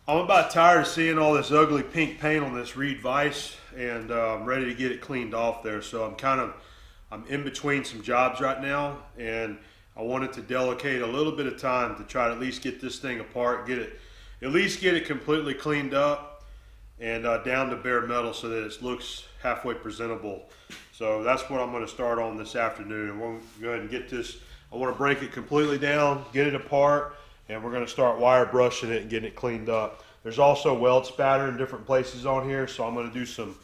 I'm about tired of seeing all this ugly pink paint on this Reed Vise, and I'm ready to get it cleaned off there. So I'm in between some jobs right now, and I wanted to delegate a little bit of time to try to at least get this thing apart, at least get it completely cleaned up and down to bare metal so that it looks halfway presentable. So that's what I'm going to start on this afternoon, and we'll go ahead and get this. I want to break it completely down, get it apart, and we're going to start wire brushing it and getting it cleaned up. There's also weld spatter in different places on here, so I'm going to do some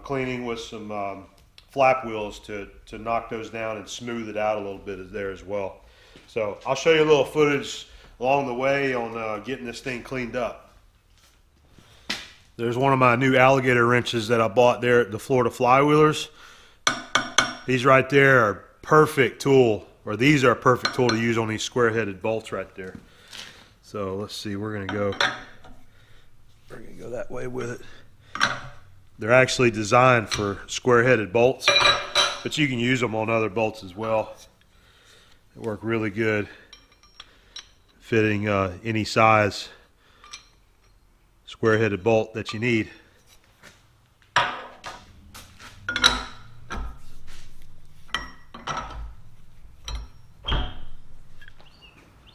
cleaning with some flap wheels to knock those down and smooth it out a little bit there as well. So I'll show you a little footage along the way on getting this thing cleaned up. There's one of my new alligator wrenches that I bought there at the Florida Flywheelers. These right there are perfect tool, or these are a perfect tool to use on these square-headed bolts right there. So let's see, we're gonna go that way with it. They're actually designed for square-headed bolts, but you can use them on other bolts as well. They work really good, fitting any size square-headed bolt that you need.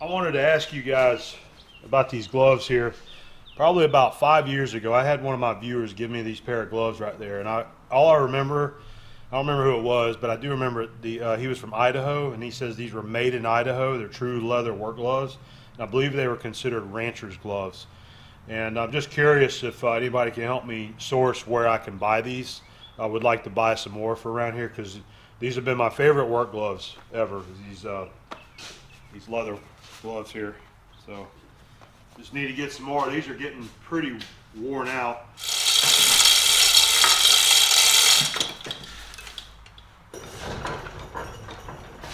I wanted to ask you guys about these gloves here. Probably about 5 years ago, I had one of my viewers give me these pair of gloves right there, and I don't remember who it was, but I do remember he was from Idaho, and he says these were made in Idaho. They're true leather work gloves, and I believe they were considered rancher's gloves. And I'm just curious if anybody can help me source where I can buy these. I would like to buy some more for around here, because these have been my favorite work gloves ever. These leather gloves here. So just need to get some more. These are getting pretty worn out.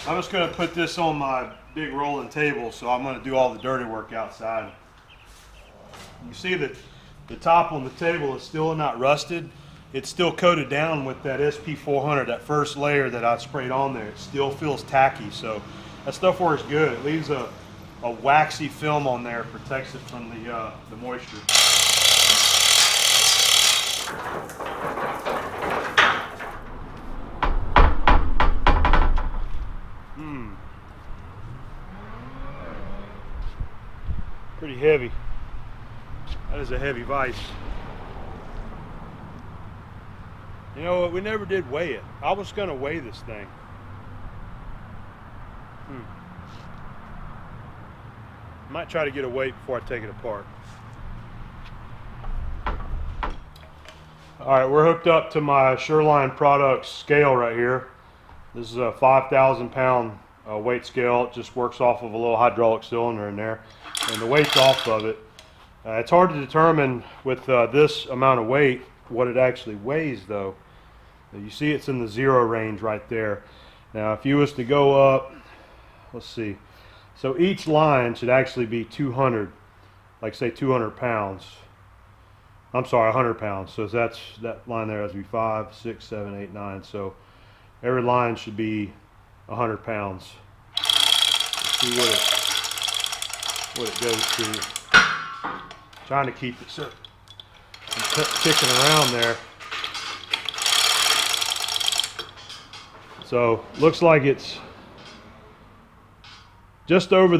I'm just going to put this on my big rolling table, so I'm going to do all the dirty work outside. You see that the top on the table is still not rusted. It's still coated down with that SP400, that first layer that I sprayed on there. It still feels tacky, so that stuff works good. It leaves a waxy film on there, protects it from the moisture. Pretty heavy. That is a heavy vise. You know what? We never did weigh it. I was going to weigh this thing. Might try to get a weight before I take it apart. All right, we're hooked up to my Shoreline Products scale right here. This is a 5,000 pound weight scale. It just works off of a little hydraulic cylinder in there, and the weight's off of it. It's hard to determine with this amount of weight what it actually weighs, though. You see it's in the 0 range right there. Now if you was to go up, let's see, so each line should actually be 200, like say 200 pounds. I'm sorry, 100 pounds. So that line there has to be 5, 6, 7, 8, 9. So every line should be 100 pounds. Let's see what it goes to. Trying to keep it so ticking around there. So looks like it's just over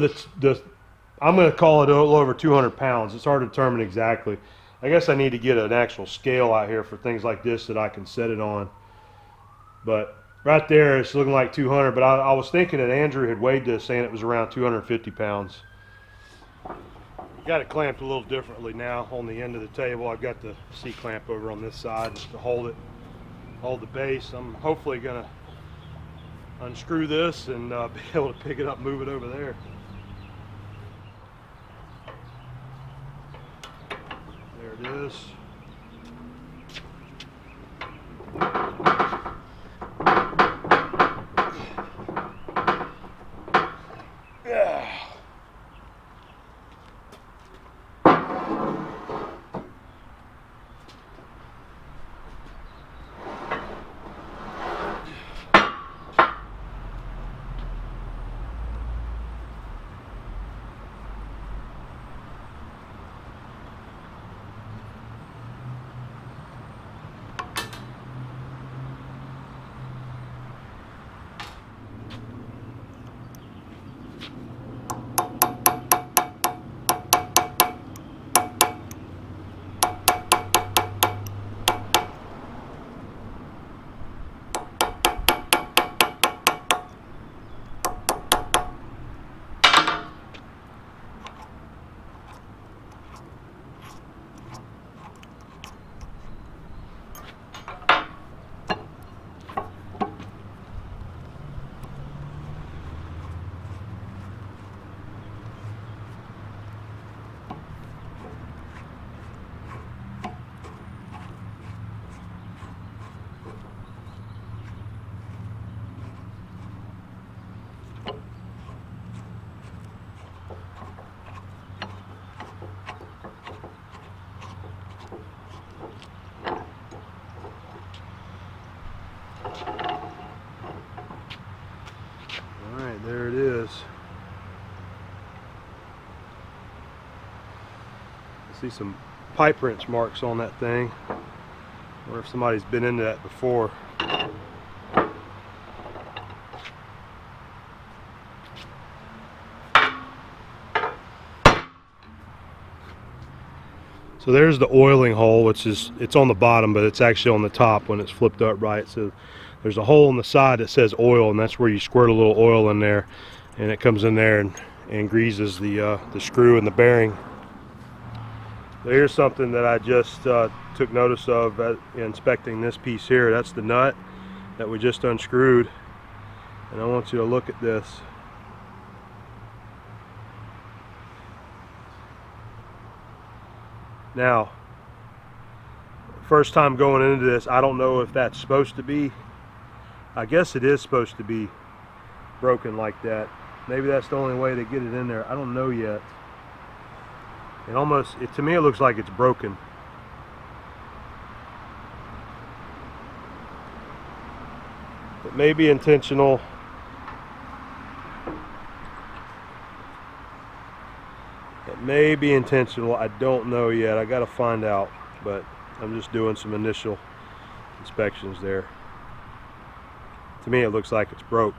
I'm going to call it a little over 200 pounds. It's hard to determine exactly. I guess I need to get an actual scale out here for things like this that I can set it on. But right there it's looking like 200, but I was thinking that Andrew had weighed this saying it was around 250 pounds. Got it clamped a little differently now on the end of the table. I've got the C-clamp over on this side to hold the base. I'm hopefully going to unscrew this and be able to pick it up, move it over there. There it is. Yeah. See some pipe wrench marks on that thing. Wonder if somebody's been into that before. So there's the oiling hole, which is, it's on the bottom, but it's actually on the top when it's flipped up right. So there's a hole on the side that says oil, and that's where you squirt a little oil in there, and it comes in there and greases the screw and the bearing. So here's something that I just took notice of inspecting this piece here. That's the nut that we just unscrewed, and I want you to look at this. Now, first time going into this, I don't know if that's supposed to be, I guess it is supposed to be broken like that. Maybe that's the only way to get it in there. I don't know yet. To me it looks like it's broken. It may be intentional. It may be intentional. I don't know yet. I got to find out, but I'm just doing some initial inspections there. To me it looks like it's broke,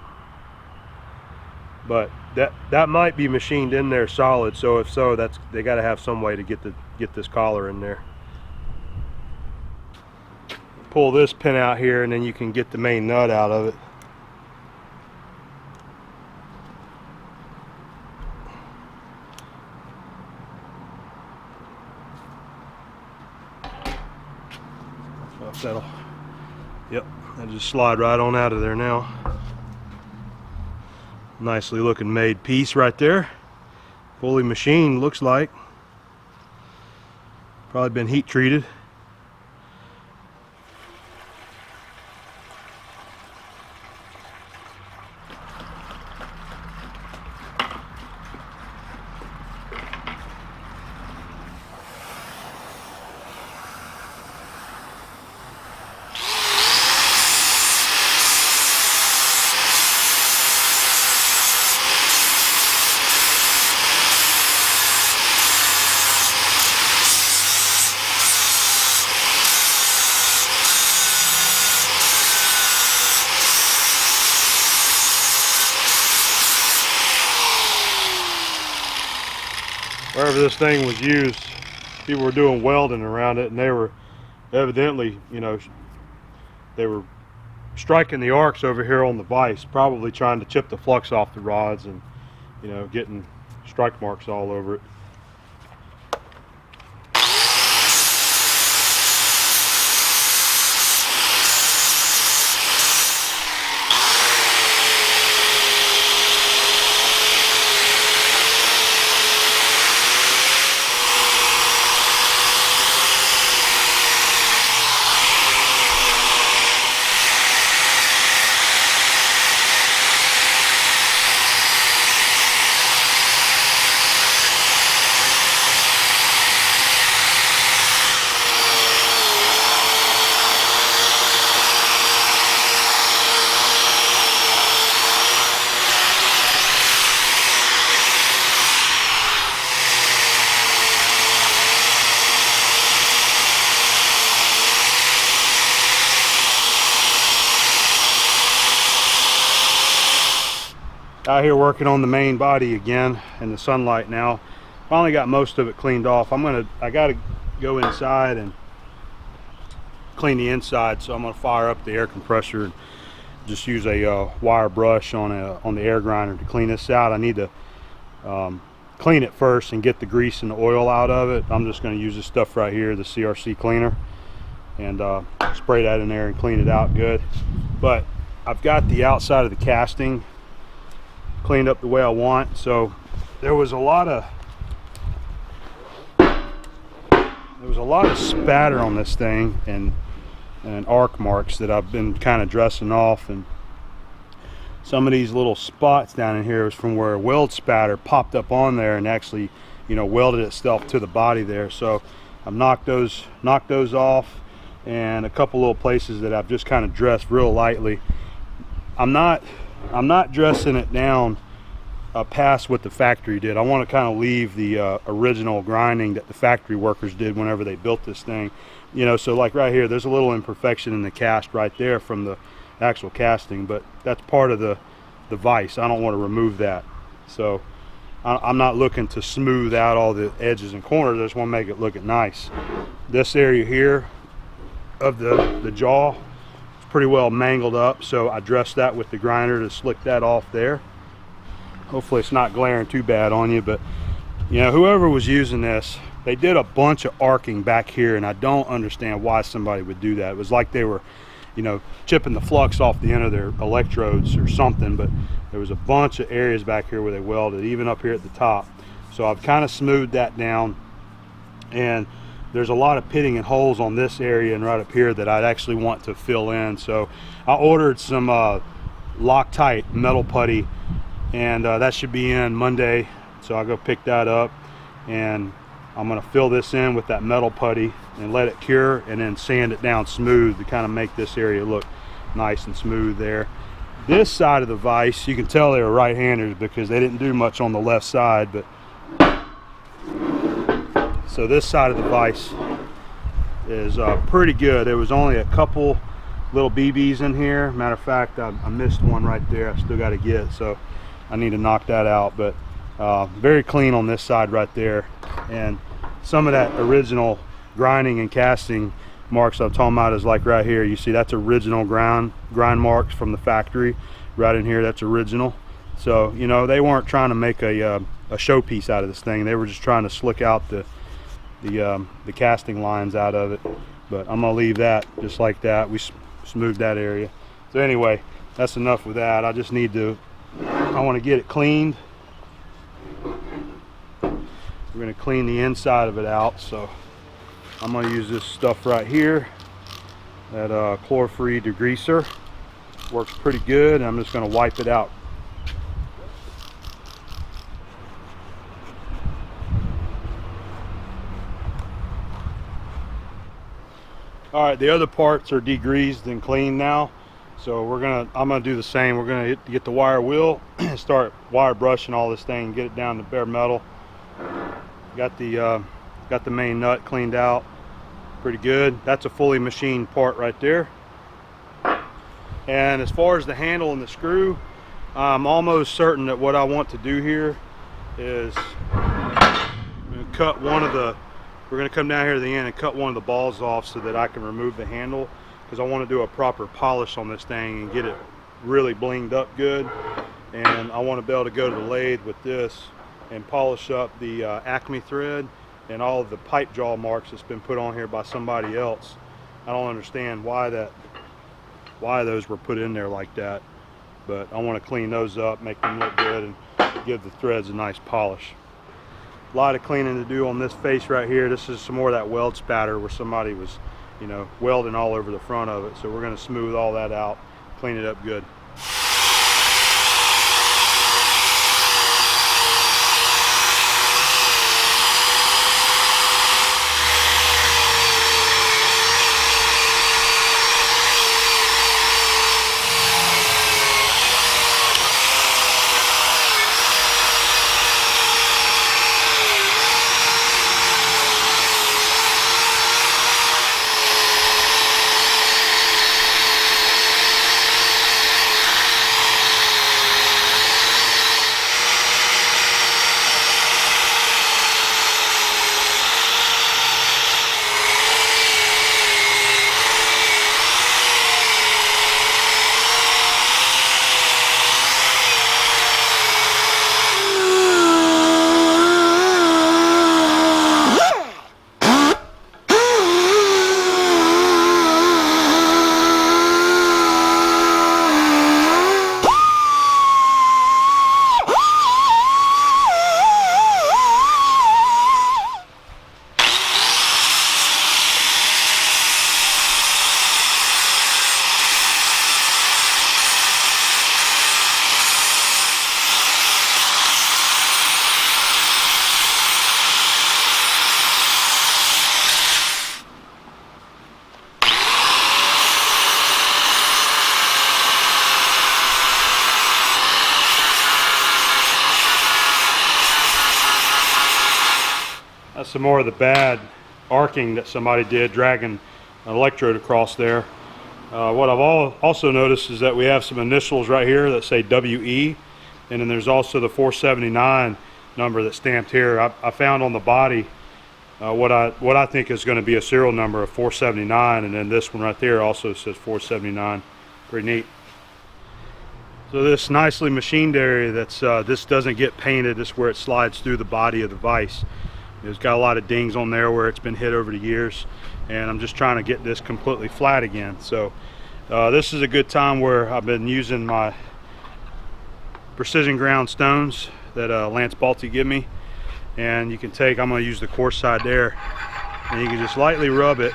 but that might be machined in there solid. So if so, they got to have some way to get this collar in there. Pull this pin out here, and then you can get the main nut out of it. That'll, yep, that'll just slide right on out of there now. Nicely looking made piece right there. Fully machined, looks like. Probably been heat treated. Wherever this thing was used, people were doing welding around it, and they were evidently, you know, they were striking the arcs over here on the vise, probably trying to chip the flux off the rods, and, you know, getting strike marks all over it. Out here working on the main body again in the sunlight now. Finally got most of it cleaned off. I gotta go inside and clean the inside, so I'm gonna fire up the air compressor and just use a wire brush on the air grinder to clean this out. I need to clean it first and get the grease and the oil out of it. I'm just gonna use this stuff right here, the CRC cleaner, and spray that in there and clean it out good. But I've got the outside of the casting cleaned up the way I want. So there was a lot of spatter on this thing and arc marks that I've been kind of dressing off, and some of these little spots down in here was from where a weld spatter popped up on there and actually, you know, welded itself to the body there. So I've knocked those off, and a couple little places that I've just kind of dressed real lightly. I'm not dressing it down past what the factory did. I want to kind of leave the original grinding that the factory workers did whenever they built this thing. You know, so like right here, there's a little imperfection in the cast right there from the actual casting, but that's part of the vise. I don't want to remove that. So I'm not looking to smooth out all the edges and corners. I just want to make it look nice. This area here of the jaw is pretty well mangled up, so I dressed that with the grinder to slick that off there. Hopefully it's not glaring too bad on you, but you know, whoever was using this, they did a bunch of arcing back here, and I don't understand why somebody would do that. It was like they were, you know, chipping the flux off the end of their electrodes or something, but there was a bunch of areas back here where they welded, even up here at the top. So I've kind of smoothed that down, and there's a lot of pitting and holes on this area and right up here that I'd actually want to fill in. So I ordered some Loctite metal putty, and that should be in Monday, so I'll go pick that up, and I'm going to fill this in with that metal putty and let it cure, and then sand it down smooth to kind of make this area look nice and smooth there. This side of the vise, you can tell they were right-handers because they didn't do much on the left side, but so this side of the vise is pretty good. There was only a couple little BBs in here. Matter of fact, I missed one right there. I still got to get, so I need to knock that out. But very clean on this side right there, and some of that original grinding and casting marks I'm talking about is like right here. You see that's original grind marks from the factory. Right in here, that's original. So you know, they weren't trying to make a showpiece out of this thing. They were just trying to slick out the casting lines out of it. But I'm gonna leave that just like that. We smoothed that area. So anyway, that's enough with that. I just need to, I want to get it cleaned. We're going to clean the inside of it out, so I'm going to use this stuff right here, that chlor-free degreaser. Works pretty good, and I'm just going to wipe it out. All right, the other parts are degreased and cleaned now, so I'm gonna do the same. We're gonna get the wire wheel and start wire brushing all this thing and get it down to bare metal. Got the main nut cleaned out pretty good. That's a fully machined part right there. And as far as the handle and the screw, I'm almost certain that what I want to do here is I'm gonna cut one of the, we're going to come down here to the end and cut one of the balls off so that I can remove the handle, because I want to do a proper polish on this thing and get it really blinged up good. And I want to be able to go to the lathe with this and polish up the Acme thread and all of the pipe jaw marks that's been put on here by somebody else. I don't understand why those were put in there like that, but I want to clean those up, make them look good, and give the threads a nice polish. A lot of cleaning to do on this face right here. This is some more of that weld spatter where somebody was, you know, welding all over the front of it. So we're going to smooth all that out, clean it up good. got some more of the bad arcing that somebody did, dragging an electrode across there. What I've also noticed is that we have some initials right here that say WE, and then there's also the 479 number that's stamped here. I found on the body what I think is going to be a serial number of 479, and then this one right there also says 479. Pretty neat. So this nicely machined area, that's this doesn't get painted. This is where it slides through the body of the vise. It's got a lot of dings on there where it's been hit over the years, and I'm just trying to get this completely flat again. So this is a good time where I've been using my precision ground stones that Lance Balti gave me, and you can take, I'm going to use the coarse side there, and you can just lightly rub it,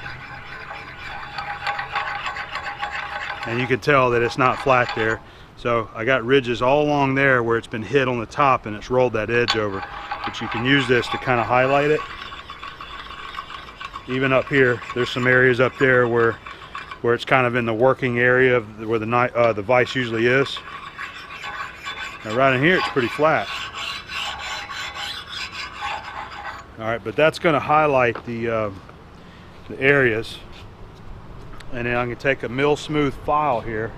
and you can tell that it's not flat there. So I got ridges all along there where it's been hit on the top and it's rolled that edge over. But you can use this to kind of highlight it. Even up here, there's some areas up there where it's kind of in the working area of where the vise usually is. Now right in here, it's pretty flat. All right, but that's going to highlight the areas. And then I can take a mill smooth file here.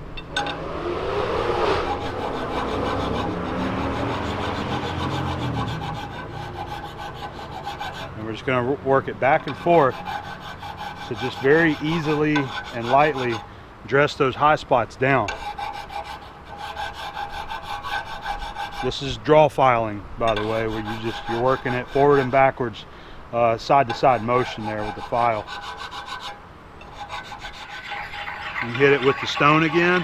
We're just going to work it back and forth to just very easily and lightly dress those high spots down. This is draw filing, by the way, where you're working it forward and backwards, side to side motion there with the file. You hit it with the stone again,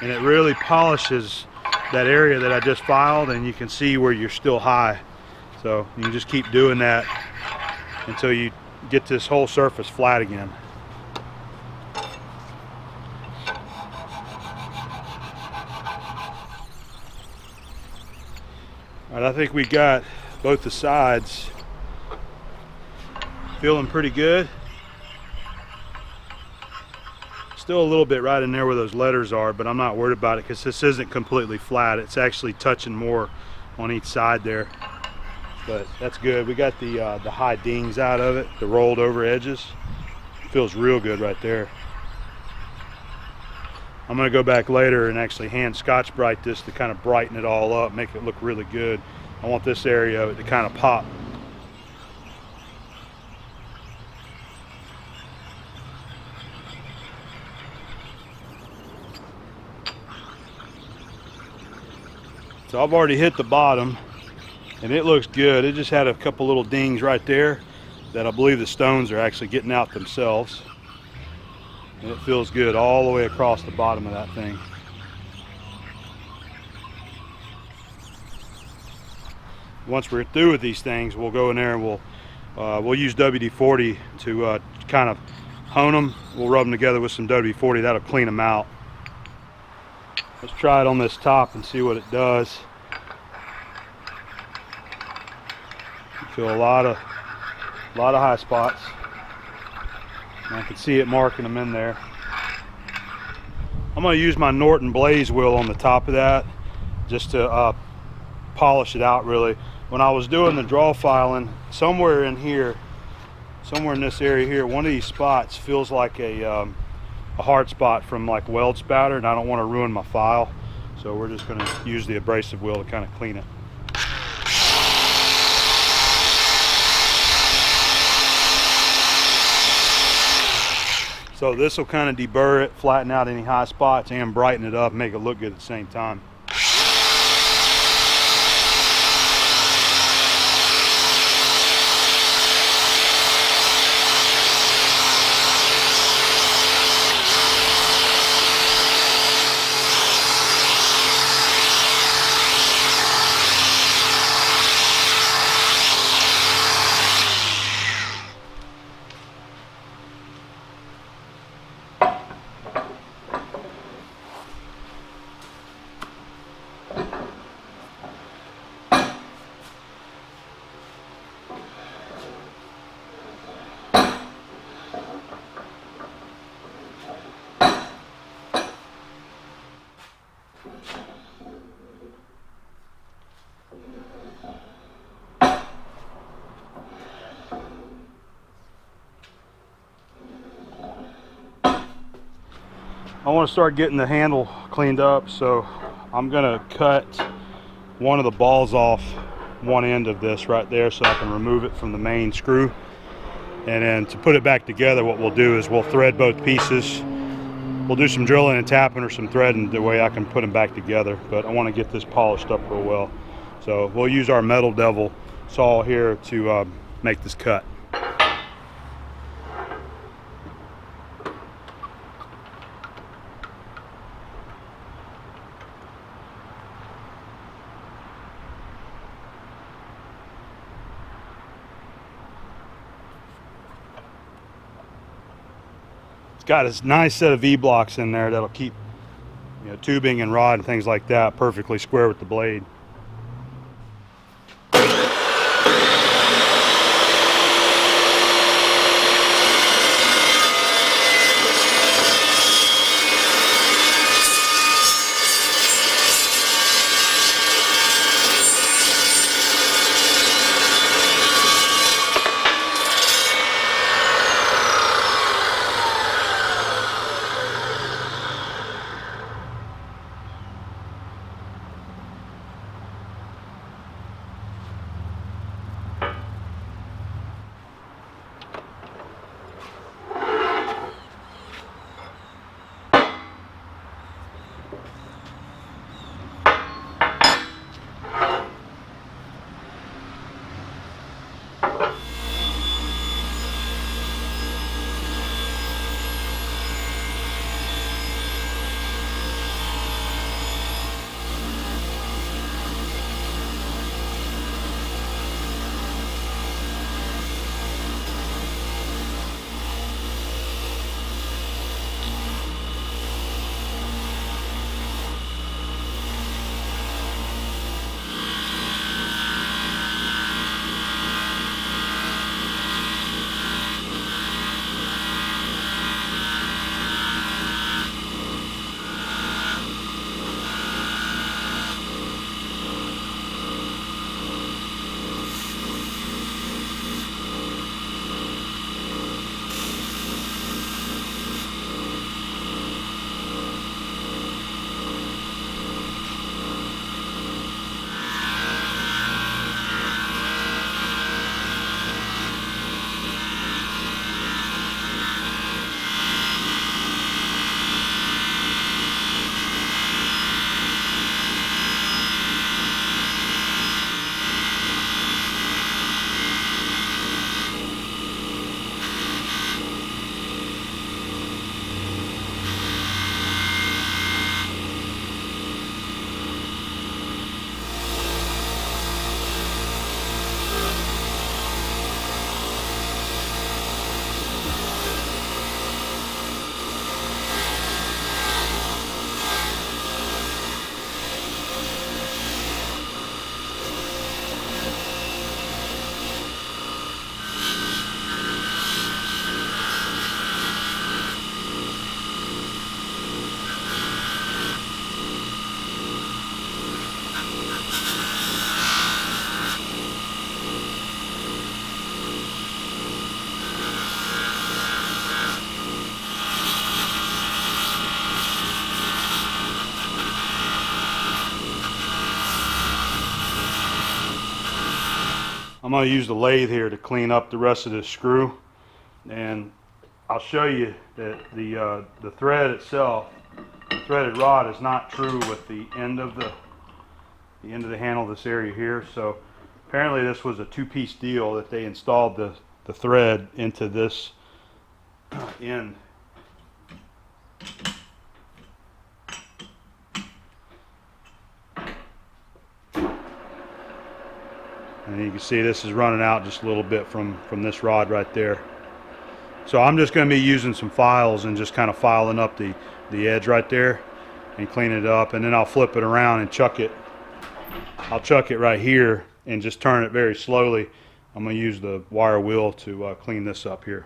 and it really polishes that area that I just filed, and you can see where you're still high. So you can just keep doing that until you get this whole surface flat again. All right, I think we got both the sides feeling pretty good. Still a little bit right in there where those letters are, but I'm not worried about it because this isn't completely flat. It's actually touching more on each side there. But that's good. We got the high dings out of it, the rolled over edges. It feels real good right there. I'm going to go back later and actually hand Scotch-Brite this to kind of brighten it all up, make it look really good. I want this area of it to kind of pop. So I've already hit the bottom, and it looks good. It just had a couple little dings right there that I believe the stones are actually getting out themselves. And it feels good all the way across the bottom of that thing. Once we're through with these things, we'll go in there and we'll use WD-40 to kind of hone them. We'll rub them together with some WD-40. That'll clean them out. Let's try it on this top and see what it does. Feel a lot of high spots. And I can see it marking them in there. I'm going to use my Norton Blaze wheel on the top of that just to polish it out really. When I was doing the draw filing, somewhere in here, somewhere in this area here, one of these spots feels like a hard spot from like weld spatter, and I don't want to ruin my file. So we're just going to use the abrasive wheel to kind of clean it. So this will kind of deburr it, flatten out any high spots, and brighten it up, make it look good at the same time. I want to start getting the handle cleaned up, so I'm gonna cut one of the balls off one end of this right there so I can remove it from the main screw. And then to put it back together, what we'll do is we'll thread both pieces. We'll do some drilling and tapping or some threading the way I can put them back together, but I want to get this polished up real well. So we'll use our Metal Devil saw here to make this cut. Got a nice set of V-blocks in there that'll keep, you know, tubing and rod and things like that perfectly square with the blade. I'm going to use the lathe here to clean up the rest of this screw, and I'll show you that the thread itself, the threaded rod, is not true with the end of the handle of this area here. So apparently this was a two-piece deal that they installed the thread into this end. And you can see this is running out just a little bit from this rod right there. So I'm just going to be using some files and just kind of filing up the edge right there and clean it up, and then I'll flip it around and chuck it. I'll chuck it right here and just turn it very slowly. I'm going to use the wire wheel to clean this up here.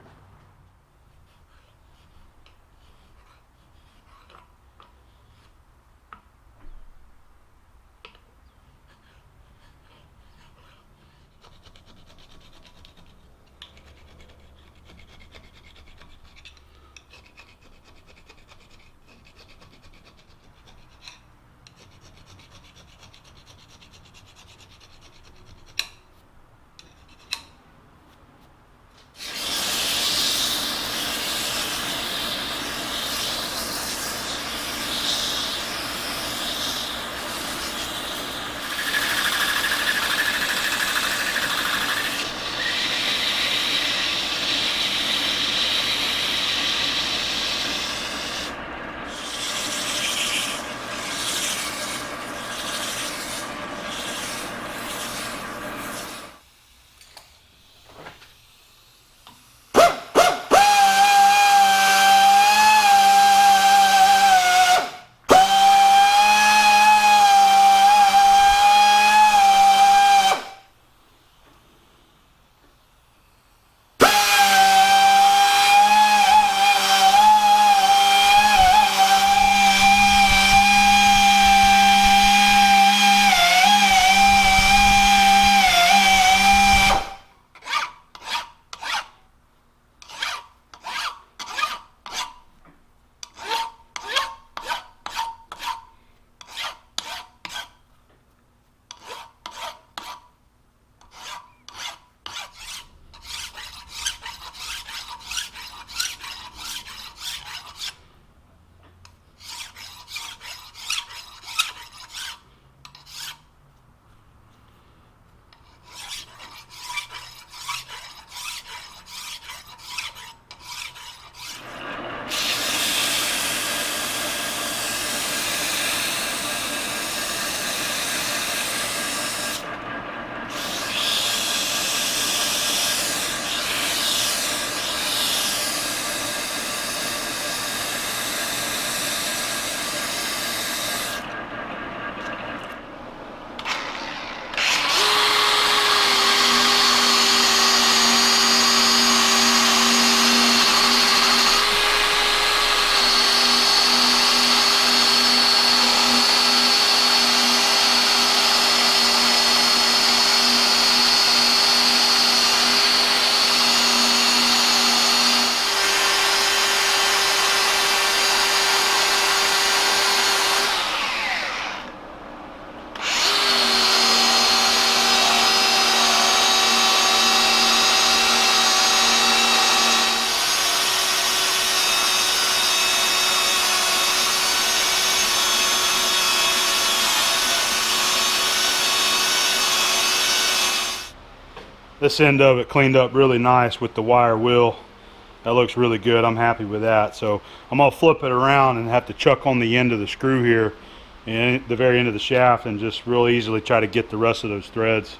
this end of it cleaned up really nice with the wire wheel. That looks really good. I'm happy with that. So I'm gonna flip it around and have to chuck on the end of the screw here and the very end of the shaft and just real easily try to get the rest of those threads